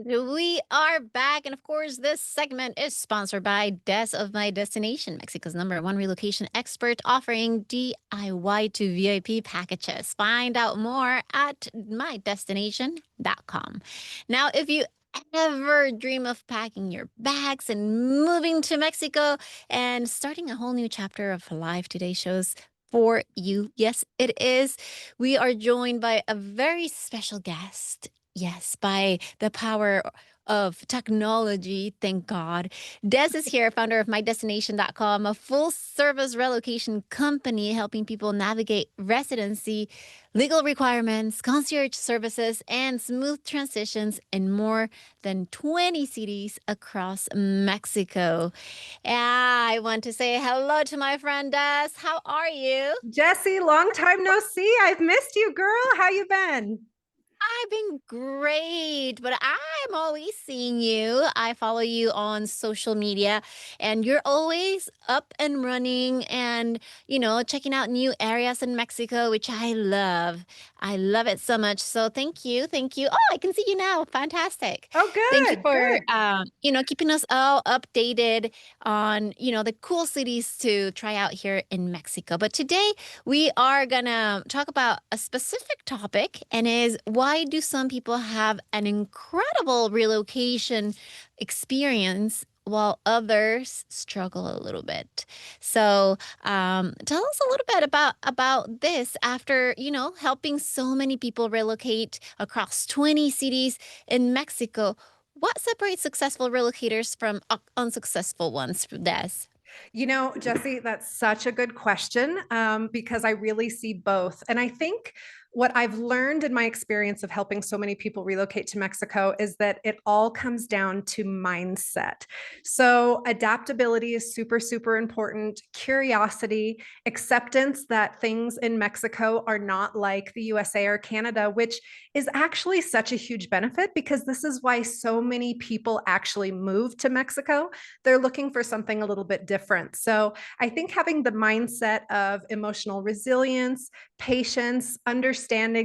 We are back. And of course, this segment is sponsored by Des of My Destination, Mexico's #1 relocation expert, offering DIY to VIP packages. Find out more at mydestination.com. Now, if you ever dream of packing your bags and moving to Mexico and starting a whole new chapter of life, today's show's for you. Yes, it is. We are joined by a very special guest. Yes, by the power of technology, thank God. Des is here, founder of mydestination.com, a full service relocation company helping people navigate residency, legal requirements, concierge services, and smooth transitions in more than 20 cities across Mexico. I want to say hello to my friend Des. How are you? Jesse, long time no see. I've missed you, girl. How you been? I've been great, but I'm always seeing you. I follow you on social media, and you're always up and running and, checking out new areas in Mexico, which I love. I love it so much. So thank you. Thank you. Oh, I can see you now. Fantastic. Oh, Thank you good, for, good. keeping us all updated on, the cool cities to try out here in Mexico. But today, we are going to talk about a specific topic, and is why do some people have an incredible relocation experience while others struggle a little bit. So tell us a little bit about this after, helping so many people relocate across 20 cities in Mexico. What separates successful relocators from unsuccessful ones, Des? Jesse, that's such a good question because I really see both. And I think what I've learned in my experience of helping so many people relocate to Mexico is that it all comes down to mindset. So, adaptability is super, super important, curiosity, acceptance that things in Mexico are not like the USA or Canada, which is actually such a huge benefit because this is why so many people actually move to Mexico. They're looking for something a little bit different. So I think having the mindset of emotional resilience, patience, understanding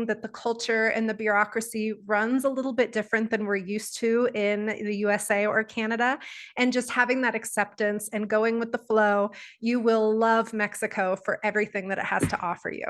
that the culture and the bureaucracy runs a little bit different than we're used to in the USA or Canada, and just having that acceptance and going with the flow, you will love Mexico for everything that it has to offer you.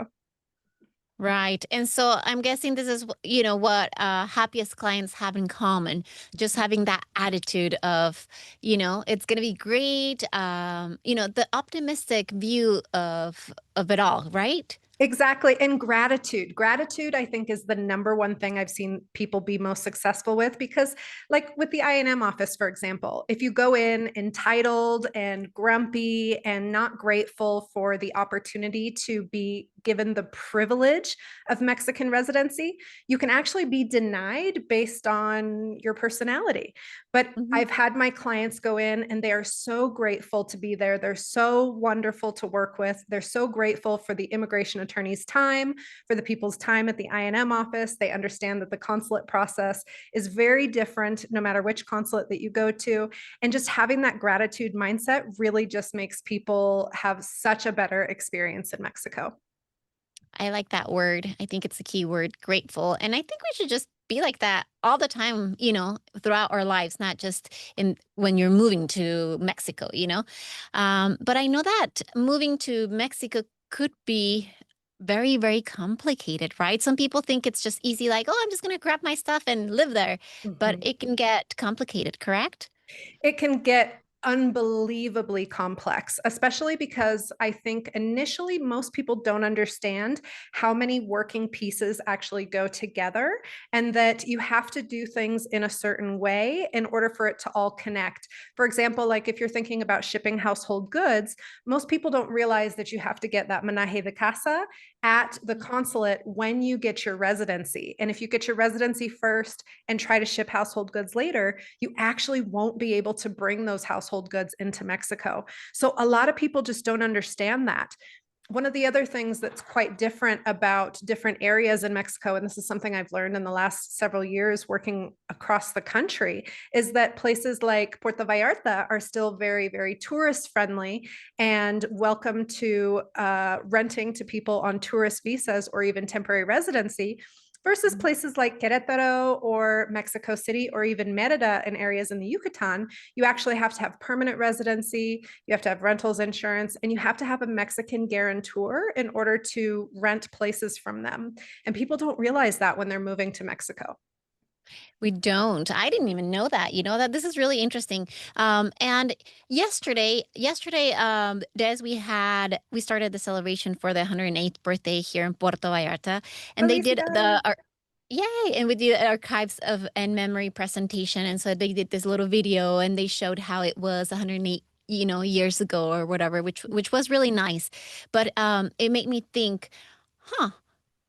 Right. And so I'm guessing this is, what happiest clients have in common, just having that attitude of, it's going to be great. The optimistic view of it all, right? Exactly. And gratitude. Gratitude, I think, is the number one thing I've seen people be most successful with because, like with the I&M office, for example, if you go in entitled and grumpy and not grateful for the opportunity to be given the privilege of Mexican residency, you can actually be denied based on your personality. But Mhm. I've had my clients go in and they are so grateful to be there. They're so wonderful to work with. They're so grateful for the immigration attorney's time, for the people's time at the I&M office. They understand that the consulate process is very different no matter which consulate that you go to. And just having that gratitude mindset really just makes people have such a better experience in Mexico. I like that word. I think it's a key word, grateful. And I think we should just be like that all the time, throughout our lives, not just in when you're moving to Mexico. But I know that moving to Mexico could be very, very complicated, right? Some people think it's just easy, like, oh, I'm just going to grab my stuff and live there. But Mhm. it can get complicated, correct? It can get unbelievably complex, especially because I think initially most people don't understand how many working pieces actually go together and that you have to do things in a certain way in order for it to all connect. For example, like if you're thinking about shipping household goods, most people don't realize that you have to get that menaje de casa at the consulate when you get your residency. And if you get your residency first and try to ship household goods later, you actually won't be able to bring those household goods into Mexico. So a lot of people just don't understand that. One of the other things that's quite different about different areas in Mexico, and this is something I've learned in the last several years working across the country, is that places like Puerto Vallarta are still very, very tourist friendly and welcome to renting to people on tourist visas or even temporary residency. versus Mhm. places like Querétaro or Mexico City or even Merida in areas in the Yucatan. You actually have to have permanent residency, you have to have rentals insurance, and you have to have a Mexican guarantor in order to rent places from them. And people don't realize that when they're moving to Mexico. We don't. I didn't even know that. You know that this is really interesting. And yesterday, Des, we started the celebration for the 108th birthday here in Puerto Vallarta, and they did Felicidades. yay, and we did archives of and memory presentation, and so they did this little video, and they showed how it was 108, years ago or whatever, which was really nice. But it made me think, huh,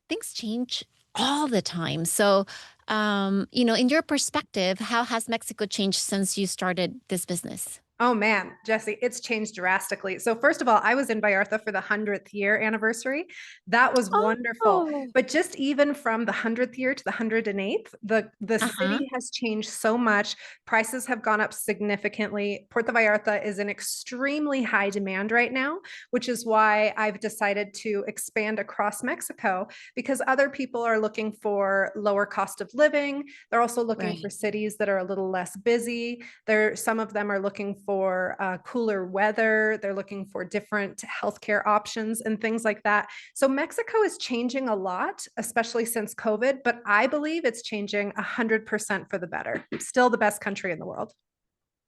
things change all the time. So, in your perspective, how has Mexico changed since you started this business? Oh man, Jesse, it's changed drastically. So first of all, I was in Vallarta for the 100th year anniversary. That was wonderful. Oh, But just even from the 100th year to the 108th, the uh-huh. city has changed so much. Prices have gone up significantly. Puerto Vallarta is in extremely high demand right now, which is why I've decided to expand across Mexico because other people are looking for lower cost of living. They're also looking for Right. cities that are a little less busy. Some of them are looking for cooler weather. They're looking for different healthcare options and things like that. So Mexico is changing a lot, especially since COVID, but I believe it's changing 100% for the better. Still the best country in the world.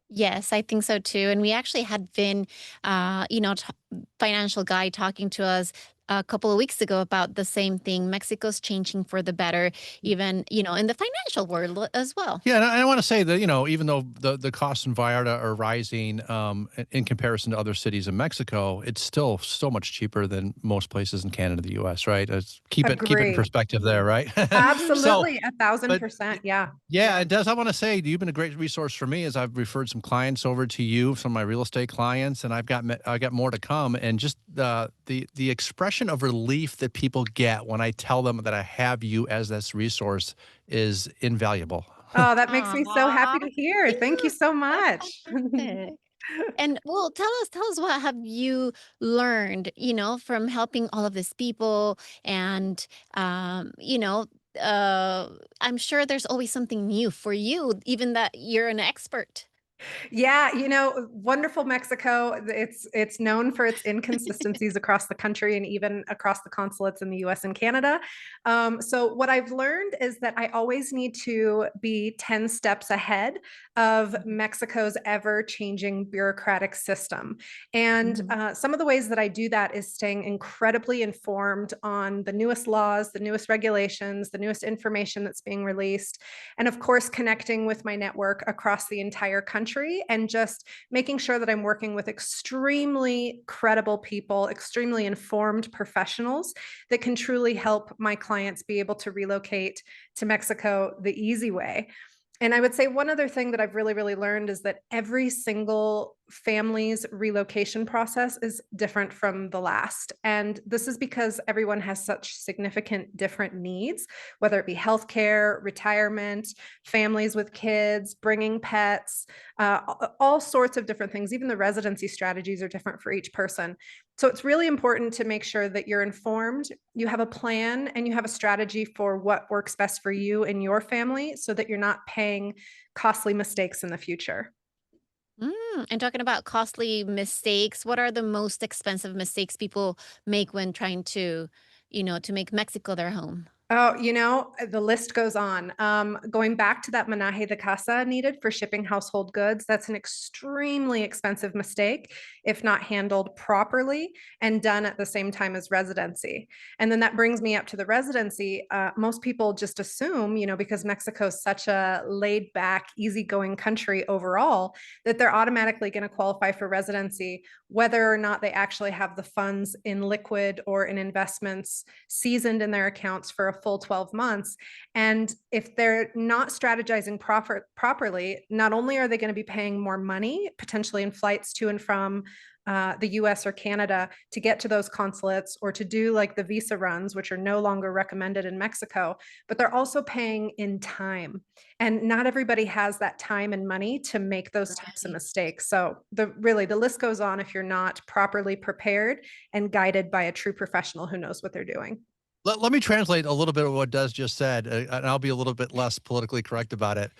Yes, I think so too. And we actually had Vin, financial guy, talking to us a couple of weeks ago about the same thing. Mexico's changing for the better, even, in the financial world as well. Yeah, and I want to say that, even though the costs in Vallarta are rising in comparison to other cities in Mexico, it's still so much cheaper than most places in Canada, the U.S., right? Keep it in Agree. perspective there, right? So, Absolutely. A thousand but percent. Yeah. yeah, it does. I want to say you've been a great resource for me as I've referred some clients over to you, some of my real estate clients, and I got more to come. And just the expression of relief that people get when I tell them that I have you as this resource is invaluable. Oh, that makes me so Aw, happy to hear. Thank you yes, so that's much. fantastic. And well, tell us what have you learned, from helping all of these people and uh I'm sure there's always something new for you, even that you're an expert. Yeah, wonderful Mexico. It's known for its inconsistencies across the country and even across the consulates in the US and Canada. So what I've learned is that I always need to be 10 steps ahead of Mhm, Mexico's ever-changing bureaucratic system. And mhm. some of the ways that I do that is staying incredibly informed on the newest laws, the newest regulations, the newest information that's being released, and of course, connecting with my network across the entire country and just making sure that I'm working with extremely credible people, extremely informed professionals that can truly help my clients be able to relocate to Mexico the easy way. And I would say one other thing that I've really, really learned is that every single family's relocation process is different from the last. And this is because everyone has such significant different needs, whether it be healthcare, retirement, families with kids, bringing pets, all sorts of different things. Even the residency strategies are different for each person. So it's really important to make sure that you're informed, you have a plan, and you have a strategy for what works best for you and your family so that you're not paying costly mistakes in the future. And talking about costly mistakes, what are the most expensive mistakes people make when trying to make Mexico their home? Oh, the list goes on. Going back to that menaje de casa needed for shipping household goods, that's an extremely expensive mistake if not handled properly and done at the same time as residency. And then that brings me up to the residency. Most people just assume, because Mexico is such a laid back, easygoing country overall, that they're automatically going to qualify for residency, whether or not they actually have the funds in liquid or in investments seasoned in their accounts for a full 12 months. And if they're not strategizing properly, not only are they going to be paying more money, potentially in flights to and from the US or Canada to get to those consulates or to do like the visa runs, which are no longer recommended in Mexico, but they're also paying in time. And not everybody has that time and money to make those types of Right. mistakes. So the list goes on if you're not properly prepared and guided by a true professional who knows what they're doing. Let me translate a little bit of what Des just said, and I'll be a little bit less politically correct about it.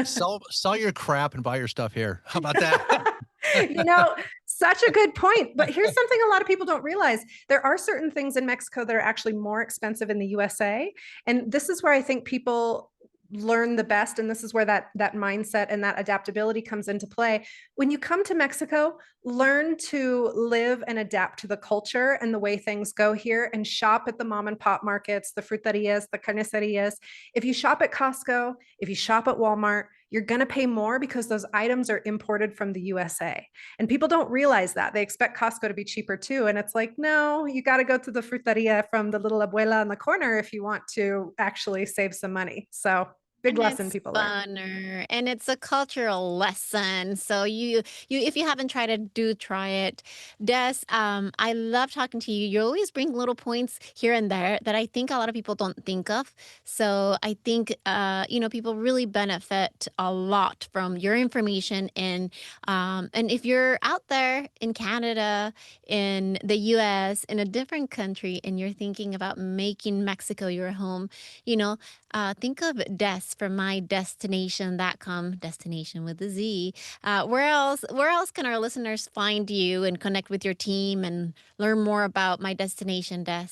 Sell your crap and buy your stuff here. How about that? You know, such a good point. But here's something a lot of people don't realize. There are certain things in Mexico that are actually more expensive in the USA. And this is where I think people learn the best, and this is where that mindset and that adaptability comes into play. When you come to Mexico, learn to live and adapt to the culture and the way things go here, and shop at the mom and pop markets, the fruterias, the carnicerias. If you shop at Costco, if you shop at Walmart, you're going to pay more because those items are imported from the USA. And people don't realize that. They expect Costco to be cheaper too. And it's like, no, you got to go to the fruteria from the little abuela in the corner if you want to actually save some money. So big And lesson it's people learn. funner, and it's a cultural lesson. So if you haven't tried it, do try it. Des, I love talking to you. You always bring little points here and there that I think a lot of people don't think of. So I think people really benefit a lot from your information. And if you're out there in Canada, in the US, in a different country, and you're thinking about making Mexico your home, you know, think of Des from mydestination.com, destination with a Z. Where else can our listeners find you and connect with your team and learn more about My Destination, Des?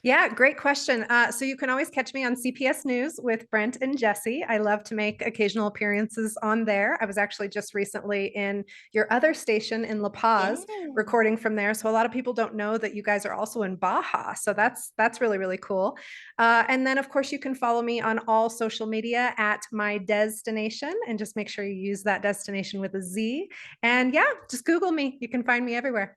Yeah, great question. So you can always catch me on CPS News with Brent and Jesse. I love to make occasional appearances on there. I was actually just recently in your other station in La Paz, Yeah. recording from there. So a lot of people don't know that you guys are also in Baja. So that's really, really cool. And then of course you can follow me on all social media at My Destination, and just make sure you use that destination with a Z. And yeah, just Google me. You can find me everywhere.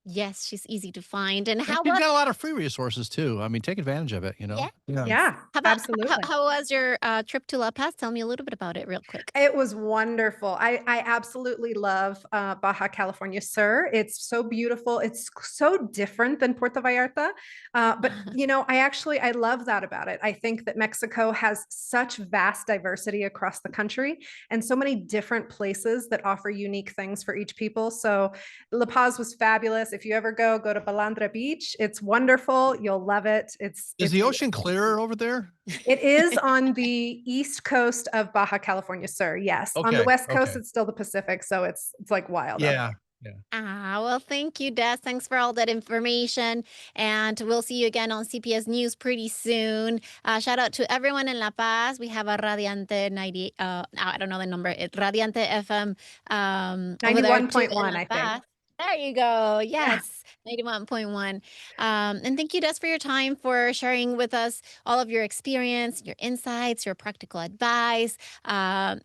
Yes, she's easy to find. And And how you've about got a lot of free resources too. I mean, take advantage of it, you know? yes? Yeah. Yeah, How about absolutely. how was your trip to La Paz? Tell me a little bit about it real quick. It was wonderful. I absolutely love Baja California Sur. It's so beautiful. It's so different than Puerto Vallarta. But, I love that about it. I think that Mexico has such vast diversity across the country, and so many different places that offer unique things for each people. So La Paz was fabulous. If you ever go to Balandra Beach. It's wonderful. You'll love it. Is It's the ocean clearer over there? it is on the east coast of Baja California Sur. Yes. On the Okay, west coast, okay. it's still the Pacific, so it's like wild out Yeah, yeah. Well, thank you, Des. Thanks for all that information. And we'll see you again on CPS News pretty soon. Shout out to everyone in La Paz. We have a Radiante 90, I don't know the number, Radiante FM there. over there too in 91.1, La I think. Paz. There you go. Yeah. Yes, 91.1. And thank you, Des, for your time, for sharing with us all of your experience, your insights, your practical advice, about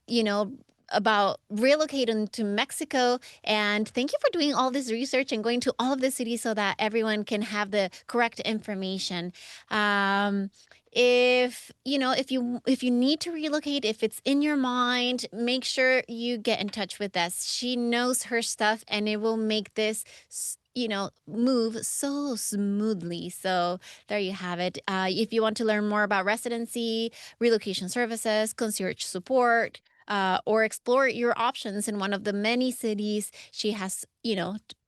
relocating to Mexico. And thank you for doing all this research and going to all of the cities so that everyone can have the correct information. If you need to relocate, if it's in your mind, make sure you get in touch with us. She knows her stuff, and it will make this move so smoothly. So there you have it. If you want to learn more about residency, relocation services, concierge support, or explore your options in one of the many cities she has,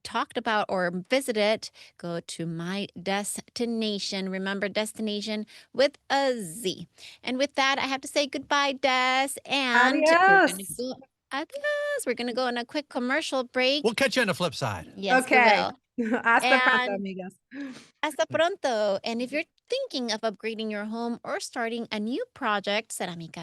talked about or visited, go to My Destination. Remember, destination with a Z. And with that, I have to say goodbye, Des. And we're going to Adios. go. Adios. We're going to go on a quick commercial break. We'll catch you on the flip side. Yes, we Okay. will. Hasta pronto, And amigas. hasta pronto. And if you're thinking of upgrading your home or starting a new project, Ceramicas